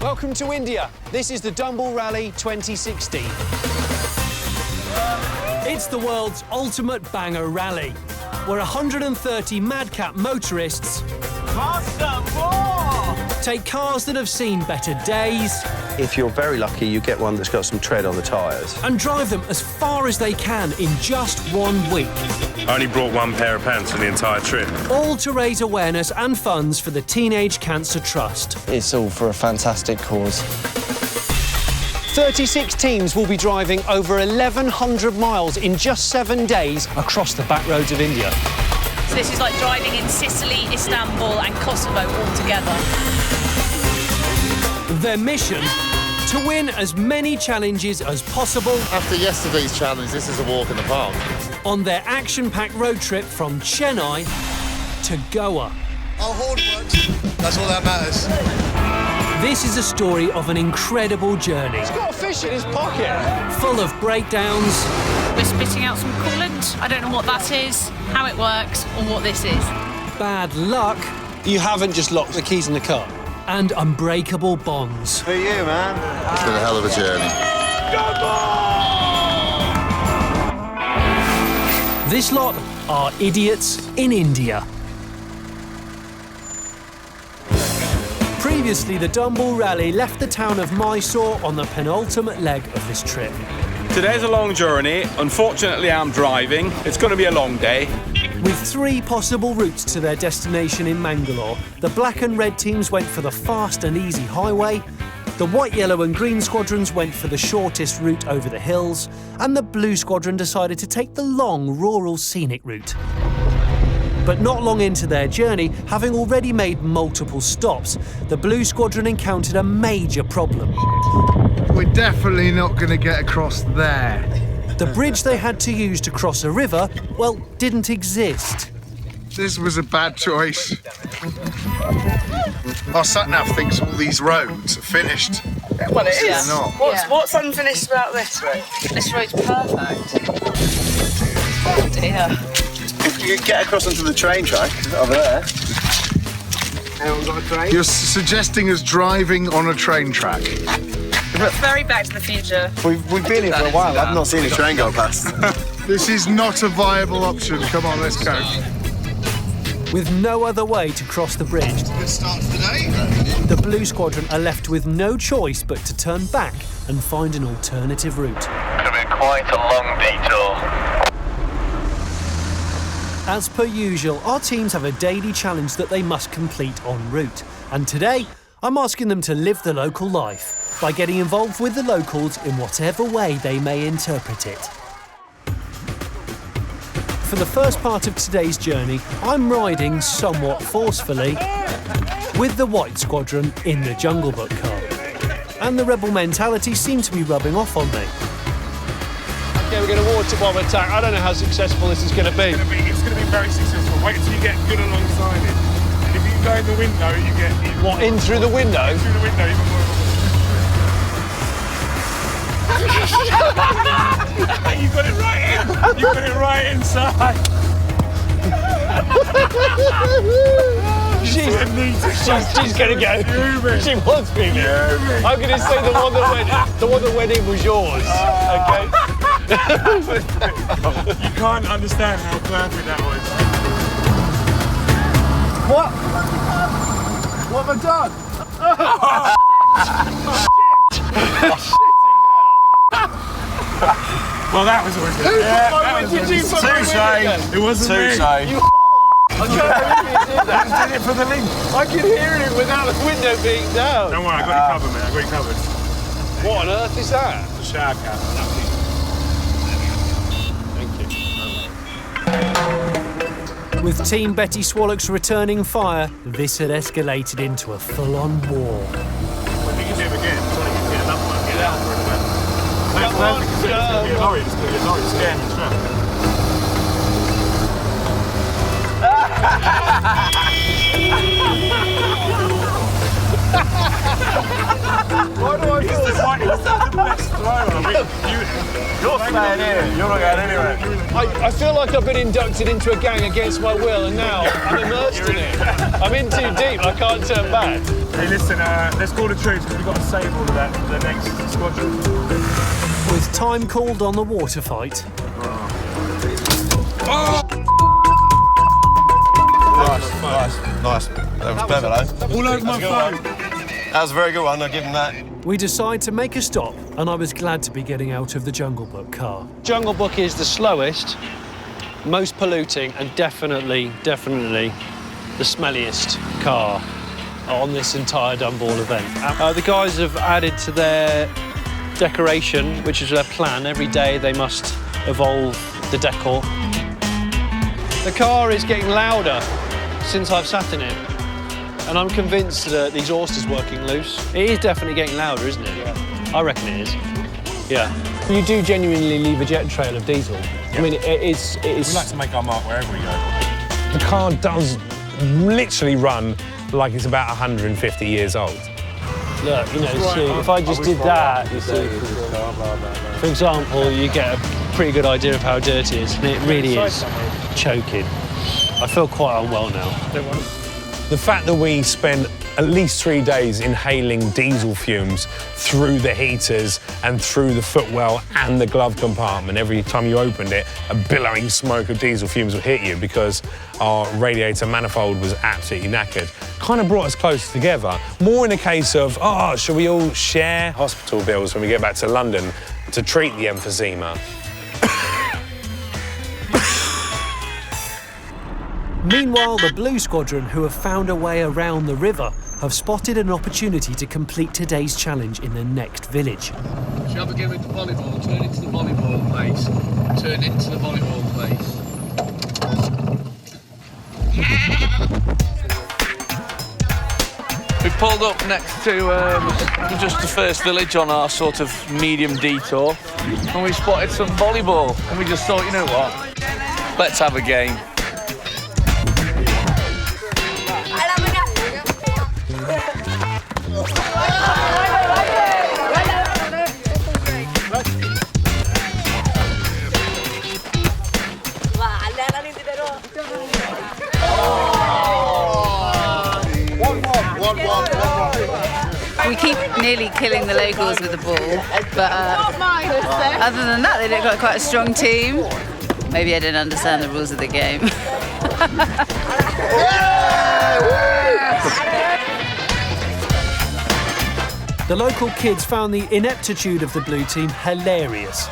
Welcome to India. This is the Dumball Rally 2016. It's the world's ultimate banger rally, where 130 madcap motorists take cars that have seen better days. If you're very lucky, you get one that's got some tread on the tyres. And drive them as far as they can in just 1 week. I only brought one pair of pants for the entire trip. All to raise awareness and funds for the Teenage Cancer Trust. It's all for a fantastic cause. 36 teams will be driving over 1,100 miles in just 7 days across the back roads of India. So this is like driving in Sicily, Istanbul and Kosovo all together. Their mission? To win as many challenges as possible. After yesterday's challenge, this is a walk in the park. On their action-packed road trip from Chennai to Goa. Our horn works. That's all that matters. This is a story of an incredible journey. He's got a fish in his pocket. Full of breakdowns. We're spitting out some coolant. I don't know what that is, how it works, or what this is. Bad luck. You haven't just locked the keys in the car. And unbreakable bonds. For you, man. It's been a hell of a journey. This lot are idiots in India. Previously, the Dumball Rally left the town of Mysore on the penultimate leg of this trip. Today's a long journey. Unfortunately, I'm driving. It's going to be a long day. With 3 possible routes to their destination in Mangalore, the black and red teams went for the fast and easy highway, the white, yellow and green squadrons went for the shortest route over the hills, and the blue squadron decided to take the long, rural, scenic route. But not long into their journey, having already made multiple stops, the blue squadron encountered a major problem. We're definitely not going to get across there. The bridge they had to use to cross a river, well, didn't exist. This was a bad choice. Our sat-nav thinks all these roads are finished. Well, it is. They're not. What's unfinished about this road? This road's perfect. Oh dear. If you could get across onto the train track over there. Anyone got a train? You're suggesting us driving on a train track. Very Back to the Future. We've been here for a while. I've not seen a train go past. This is not a viable option. Come on, let's go. With no other way to cross the bridge, Good start to the day. the blue squadron are left with no choice but to turn back and find an alternative route. It's going to be quite a long detour. As per usual, our teams have a daily challenge that they must complete en route. And today, I'm asking them to live the local life by getting involved with the locals in whatever way they may interpret it. For the first part of today's journey, I'm riding somewhat forcefully with the white squadron in the Jungle Book car. And the rebel mentality seemed to be rubbing off on me. Okay, we're going to water bomb attack. I don't know how successful this is going to be. It's going to be very successful. Wait until you get good alongside it. If you go in the window, you get... What, in through the window? Through the window, even more. You got it right in. You got it right inside. She's going to go. She wants me. I'm going to say the one that went in was yours. Okay. You can't understand how perfect that was. What? What have I done? Well, that was wicked. Touche. It wasn't me. I can't believe you did that. I did it for the link. I can hear it without the window being down. Don't worry, I got you covered, mate. I got you covered. What on earth is that? The shower cap. Thank you. With Team Betty Swallock's returning fire, this had escalated into a full-on war. Well, if you can do it again, so you can get another one. Get out for it, man. It's going to be a lorry. It's going to be a lorry. Scare me, trap. Why do I feel It's the best throw. I mean, you're staying here. You're not going anywhere. I feel like I've been inducted into a gang against my will, and now I'm immersed in it. I'm in too deep, I can't turn back. Hey, listen, let's call the troops because we've got to save all of that for the next squadron. With time called on the water fight. Nice. That was clever, though. All over my phone. That was a very good one, I'll give him that. We decide to make a stop, and I was glad to be getting out of the Jungle Book car. Jungle Book is the slowest, most polluting, and definitely the smelliest car on this entire Dumball event. The guys have added to their decoration, which is their plan. Every day they must evolve the decor. The car is getting louder since I've sat in it, and I'm convinced that the exhaust is working loose. It is definitely getting louder, isn't it? Yeah. I reckon it is. Yeah. You do genuinely leave a jet trail of diesel. Yeah. I mean, it is. We like to make our mark wherever we go. The car does literally run like it's about 150 years old. Look, you know, see, if I just did that, you see, for example, you get a pretty good idea of how dirty it is, and it really is choking. I feel quite unwell now. The fact that we spent at least 3 days inhaling diesel fumes through the heaters and through the footwell and the glove compartment. Every time you opened it, a billowing smoke of diesel fumes would hit you because our radiator manifold was absolutely knackered. Kind of brought us closer together. More in a case of, oh, shall we all share hospital bills when we get back to London to treat the emphysema? Meanwhile, the Blue Squadron, who have found a way around the river, have spotted an opportunity to complete today's challenge in the next village. Shall we go with the volleyball? Turn into the volleyball place. Turn into the volleyball place. We pulled up next to just the first village on our sort of medium detour, and we spotted some volleyball, and we just thought, you know what, let's have a game. We keep nearly killing the locals with the ball, but other than that, they look like quite a strong team. Maybe I didn't understand the rules of the game. The local kids found the ineptitude of the blue team hilarious.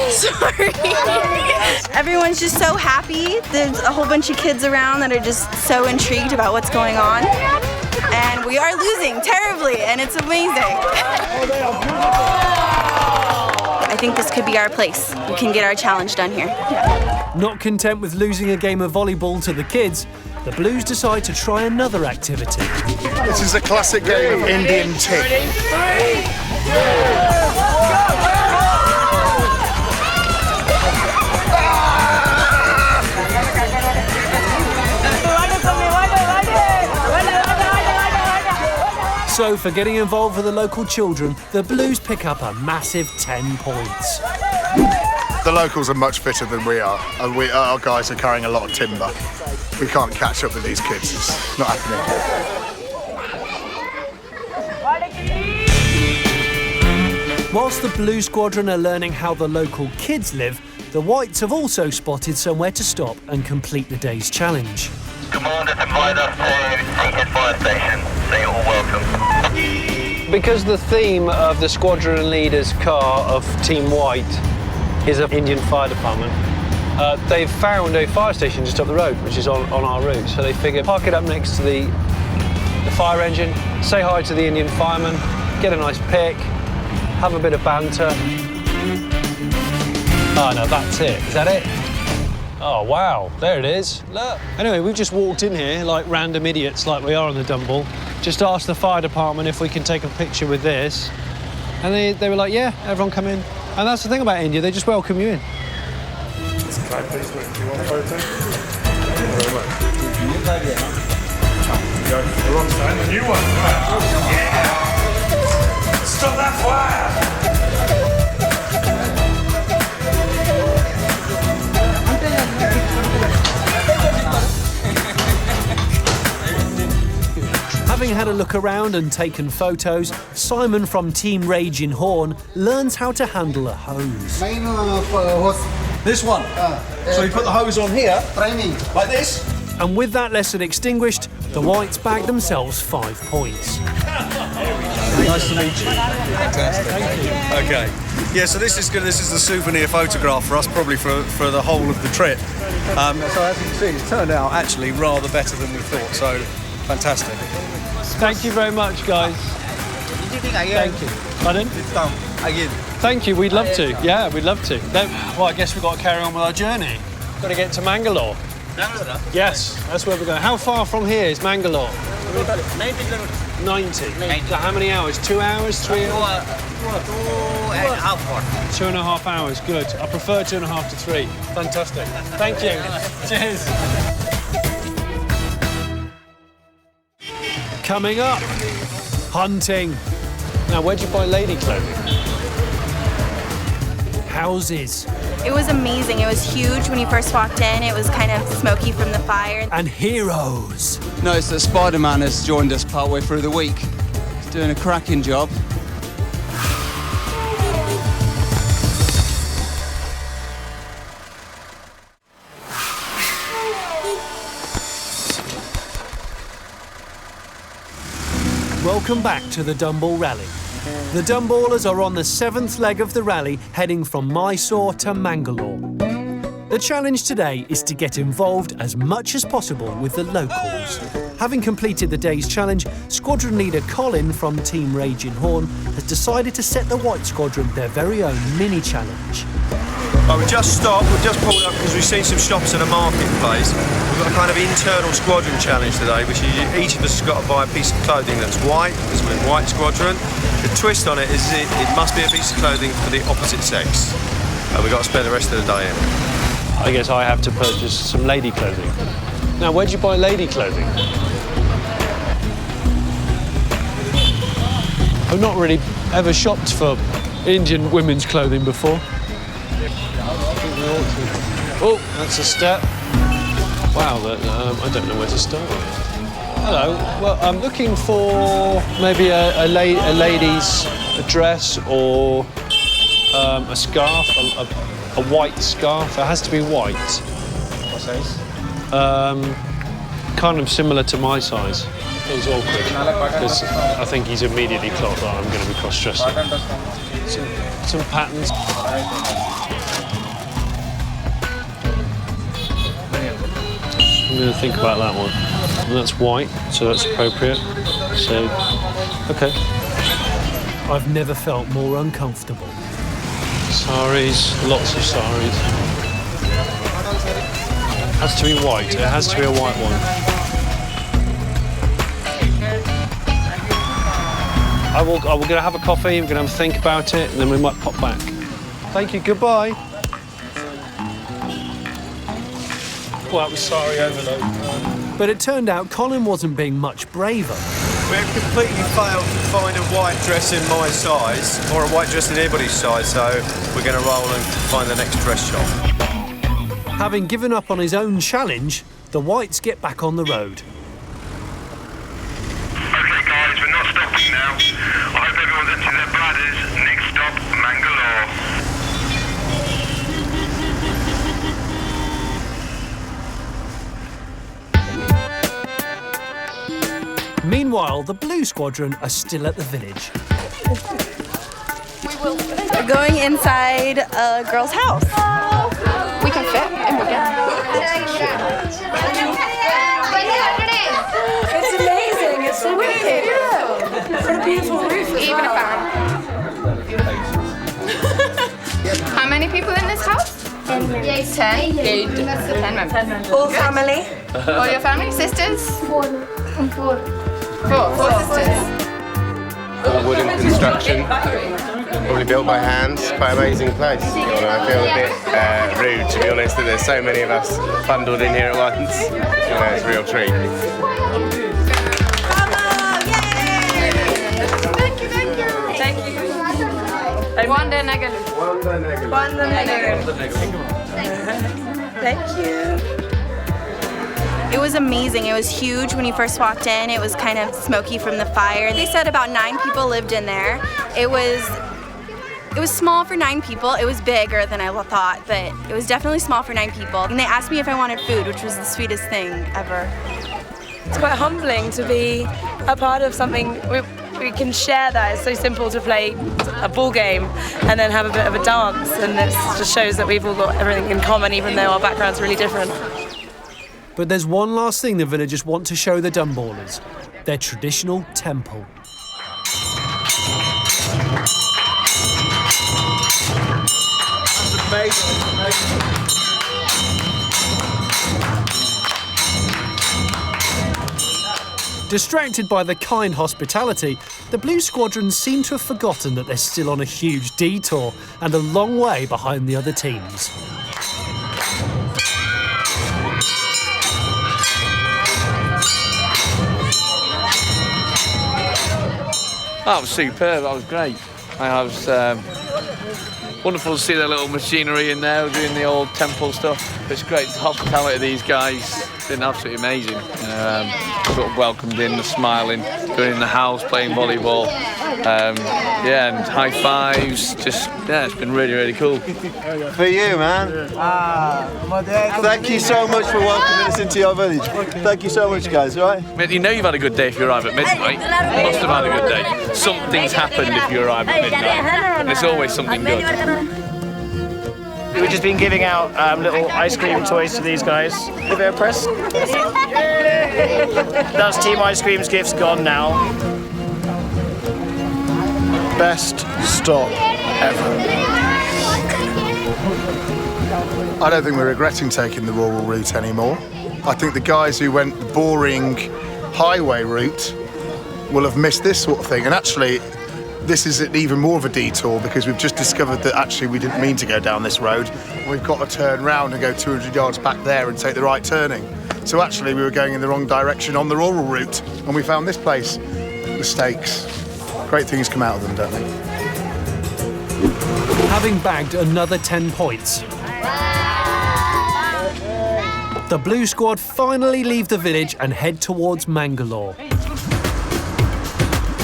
Sorry. Everyone's just so happy. There's a whole bunch of kids around that are just so intrigued about what's going on. And we are losing terribly, and it's amazing. I think this could be our place. We can get our challenge done here. Not content with losing a game of volleyball to the kids, the Blues decide to try another activity. This is a classic game of Indian tick. So, for getting involved with the local children, the Blues pick up a massive 10 points. The locals are much fitter than we are, and our guys are carrying a lot of timber. We can't catch up with these kids, it's not happening. Whilst the Blue Squadron are learning how the local kids live, the Whites have also spotted somewhere to stop and complete the day's challenge. Commander, invite us to Seated Fire Station. So you're all welcome. Because the theme of the squadron leader's car of Team White is an Indian fire department, they've found a fire station just up the road, which is on our route. So they figure park it up next to the fire engine, say hi to the Indian fireman, get a nice pic, have a bit of banter. Oh no, that's it. Is that it? Oh wow, there it is. Look. Anyway, we've just walked in here like random idiots, like we are on the Dumball. Just asked the fire department if we can take a picture with this, and they were like, yeah, everyone come in. And that's the thing about India, they just welcome you in. Can I please look? Do you want a photo? Go. We're on time. The new one. Yeah! Stop that fire! Having had a look around and taken photos, Simon from Team Rage in Horn learns how to handle a hose. This one. So you put the hose on here, like this. And with that lesson extinguished, the Whites bagged themselves 5 points. Nice to meet you. Fantastic. Thank you. Okay. Yeah, so this is good. This is the souvenir photograph for us, probably for the whole of the trip. So as you can see, it's turned out actually rather better than we thought. So fantastic. Thank you very much, guys. Thank you. Pardon? Again. Thank you. We'd love to. Yeah, we'd love to. Well, I guess we've got to carry on with our journey. Got to get to Mangalore. Yes, that's where we're going. How far from here is Mangalore? 90 kilometers. 90? So how many hours? 2 hours? 3 hours? 2.5 hours. 2.5 hours, good. I prefer 2.5 to 3. Fantastic. Thank you. Cheers. Coming up, hunting. Now, where'd you buy lady clothing? Houses. It was amazing. It was huge when you first walked in. It was kind of smoky from the fire. And heroes. Noticed that Spider-Man has joined us partway through the week. He's doing a cracking job. Welcome back to the Dumball Rally. The Dumballers are on the 7th leg of the rally, heading from Mysore to Mangalore. The challenge today is to get involved as much as possible with the locals. Having completed the day's challenge, squadron leader Colin from Team Rage in Horn has decided to set the White Squadron their very own mini-challenge. Well, we just stopped, we've just pulled up because we've seen some shops in a marketplace. We've got a kind of internal squadron challenge today, which each of us has got to buy a piece of clothing that's white, because we're in White Squadron. The twist on it is it must be a piece of clothing for the opposite sex. We've got to spend the rest of the day in. I guess I have to purchase some lady clothing. Now, where'd you buy lady clothing? I've not really ever shopped for Indian women's clothing before. Oh, that's a step. Wow, I don't know where to start. Hello. Well, I'm looking for maybe a lady's dress or a scarf, a white scarf. It has to be white. What size? Kind of similar to my size. Feels awkward because I think he's immediately clocked that I'm going to be cross-dressing. Some patterns. I'm going to think about that one. And that's white, so that's appropriate. So, okay. I've never felt more uncomfortable. Saris, lots of saris. Has to be white. It has to be a white one. We're going to have a coffee. We're going to have a think about it, and then we might pop back. Thank you. Goodbye. Well, that was sorry overload. But it turned out Colin wasn't being much braver. We've completely failed to find a white dress in my size, or a white dress in anybody's size, so we're going to roll and find the next dress shop. Having given up on his own challenge, the Whites get back on the road. Okay guys, we're not stopping now. I hope everyone's emptied their bladders. Next stop, Mangalore. Meanwhile, the Blue Squadron are still at the village. We're going inside a girl's house. We can fit and we It's amazing. It's so wicked. What a beautiful roof. Even a fan. How many people in this house? 10. Good. 10 members. Whole family. All your family? Sisters? 4 sisters. Wooden construction, probably built by hand. Quite amazing place. I feel a bit rude, to be honest, that there's so many of us bundled in here at once. It's a real treat. Thank you. Wanda Nagalu. Thank you. It was amazing. It was huge when you first walked in. It was kind of smoky from the fire. They said about 9 people lived in there. It was small for 9 people. It was bigger than I thought, but it was definitely small for 9 people. And they asked me if I wanted food, which was the sweetest thing ever. It's quite humbling to be a part of something we can share that. It's so simple to play a ball game and then have a bit of a dance, and it just shows that we've all got everything in common, even though our background's really different. But there's one last thing the villagers want to show the Dumballers, their traditional temple. That's amazing. Distracted by the kind hospitality, the Blue Squadron seem to have forgotten that they're still on a huge detour and a long way behind the other teams. That was superb, that was great. I was wonderful to see their little machinery in there doing the old temple stuff. It's great, the hospitality of these guys, it's been absolutely amazing. Sort of welcomed in, smiling, going in the house, playing volleyball. Yeah, and high fives, just, yeah, it's been really, really cool. For you, man. Thank you so much for welcoming us into your village. Thank you so much, guys, all right? You know you've had a good day if you arrive at midnight. You must have had a good day. Something's happened if you arrive at midnight. And it's always something good. We've just been giving out little ice cream toys to these guys. Give it a press. That's Team Ice Cream's gifts gone now. Best stop ever. I don't think we're regretting taking the rural route anymore. I think the guys who went the boring highway route will have missed this sort of thing. And actually, this is even more of a detour because we've just discovered that actually we didn't mean to go down this road. We've got to turn round and go 200 yards back there and take the right turning. So actually we were going in the wrong direction on the rural route and we found this place. Mistakes. Great things come out of them, don't they? Having bagged another 10 points, the Blue Squad finally leave the village and head towards Mangalore.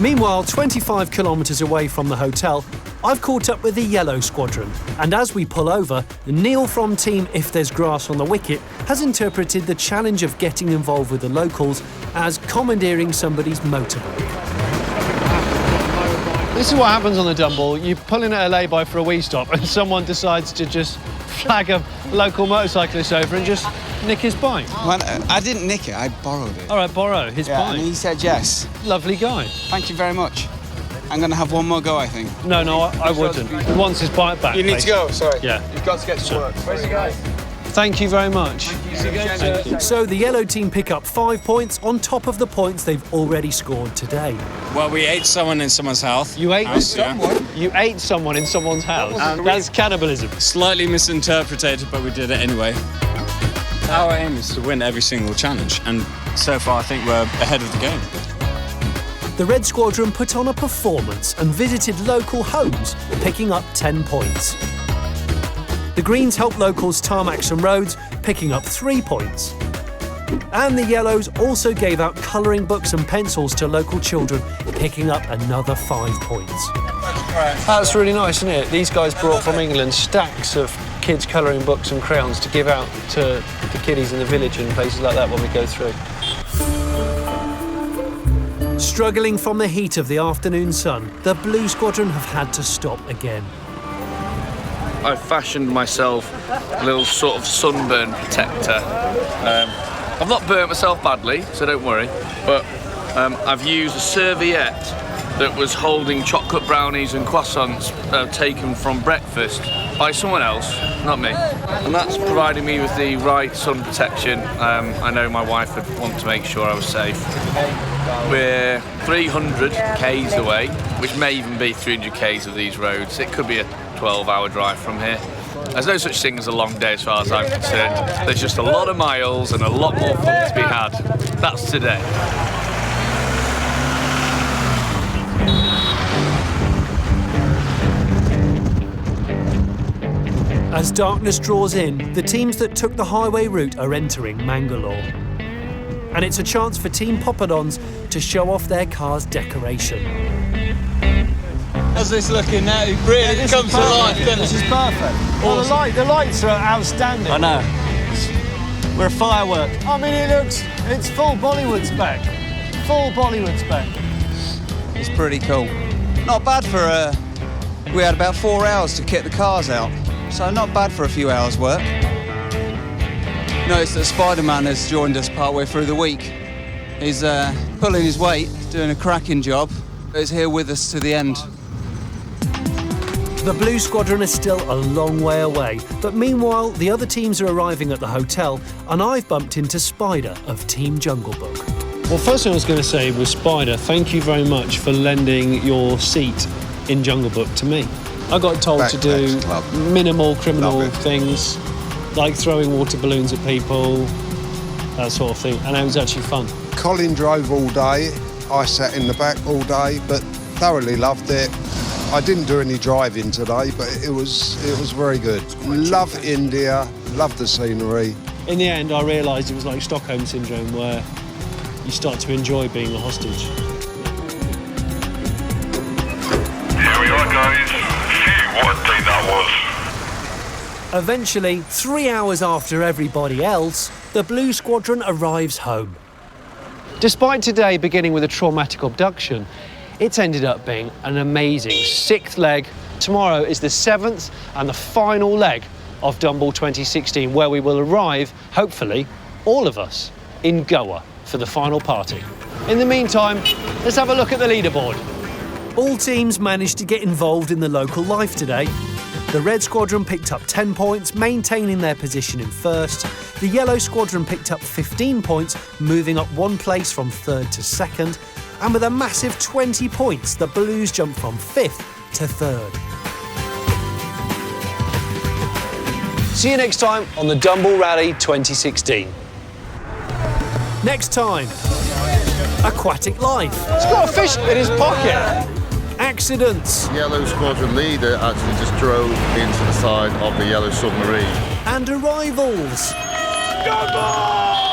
Meanwhile, 25 kilometres away from the hotel, I've caught up with the Yellow Squadron, and as we pull over, Neil from Team If There's Grass on the Wicket has interpreted the challenge of getting involved with the locals as commandeering somebody's motorbike. This is what happens on the Dumball. You pull in at a lay-by for a wee stop and someone decides to just flag a local motorcyclist over and just nick his bike. Well, I didn't nick it, I borrowed it. All right, borrow his bike. And he said yes. Lovely guy. Thank you very much. I'm going to have one more go, I think. No, I wouldn't. He wants his bike back. You need to go, sorry. Yeah. You've got to get to work. Where's the guy? Thank you very much. Thank you. So the Yellow team pick up 5 points on top of the points they've already scored today. Well, we ate someone in someone's house. You ate someone? You ate someone in someone's house? That's cannibalism. Slightly misinterpreted, but we did it anyway. Our aim is to win every single challenge, and so far I think we're ahead of the game. The Red Squadron put on a performance and visited local homes, picking up 10 points. The Greens helped locals tarmac some roads, picking up 3 points. And the Yellows also gave out colouring books and pencils to local children, picking up another 5 points. That's really nice, isn't it? These guys brought from England stacks of kids' colouring books and crayons to give out to the kiddies in the village and places like that when we go through. Struggling from the heat of the afternoon sun, the Blue Squadron have had to stop again. I fashioned myself a little sort of sunburn protector. I've not burnt myself badly, so don't worry, but I've used a serviette that was holding chocolate brownies and croissants taken from breakfast by someone else, not me. And that's providing me with the right sun protection. I know my wife would want to make sure I was safe. We're 300 k's away, which may even be 300 k's of these roads. It could be a 12-hour drive from here. There's no such thing as a long day as far as I'm concerned. There's just a lot of miles and a lot more fun to be had. That's today. As darkness draws in, the teams that took the highway route are entering Mangalore. and it's a chance for Team Poppadons to show off their car's decoration. How's this looking now? It really comes to life, doesn't it? This is perfect. Well, the lights are outstanding. I know. We're a firework. I mean, it's full Bollywood spec. Full Bollywood spec. It's pretty cool. Not bad for we had about 4 hours to kit the cars out, so not bad for a few hours' work. Noticed that Spider-Man has joined us partway through the week. He's pulling his weight, doing a cracking job, but he's here with us to the end. The Blue Squadron is still a long way away, but meanwhile, the other teams are arriving at the hotel, and I've bumped into Spider of Team Jungle Book. Well, first thing I was going to say was, Spider, thank you very much for lending your seat in Jungle Book to me. I got told to do minimal criminal things, like throwing water balloons at people, that sort of thing, and it was actually fun. Colin drove all day. I sat in the back all day, but thoroughly loved it. I didn't do any driving today, but it was very good. Love India, love the scenery. In the end, I realised it was like Stockholm Syndrome, where you start to enjoy being a hostage. Here we are, guys. Phew, what a day that was. Eventually, 3 hours after everybody else, the Blue Squadron arrives home. Despite today beginning with a traumatic abduction, it's ended up being an amazing 6th leg. Tomorrow is the 7th and the final leg of Dumball 2016, where we will arrive, hopefully, all of us, in Goa for the final party. In the meantime, let's have a look at the leaderboard. All teams managed to get involved in the local life today. The Red Squadron picked up 10 points, maintaining their position in first. The Yellow Squadron picked up 15 points, moving up 1 place from 3rd to 2nd. And with a massive 20 points, the Blues jumped from 5th to 3rd. See you next time on the Dumball Rally 2016. Next time, aquatic life. He's got a fish in his pocket. Accidents. Yellow Squadron leader actually just drove into the side of the Yellow submarine. And arrivals. Dumball!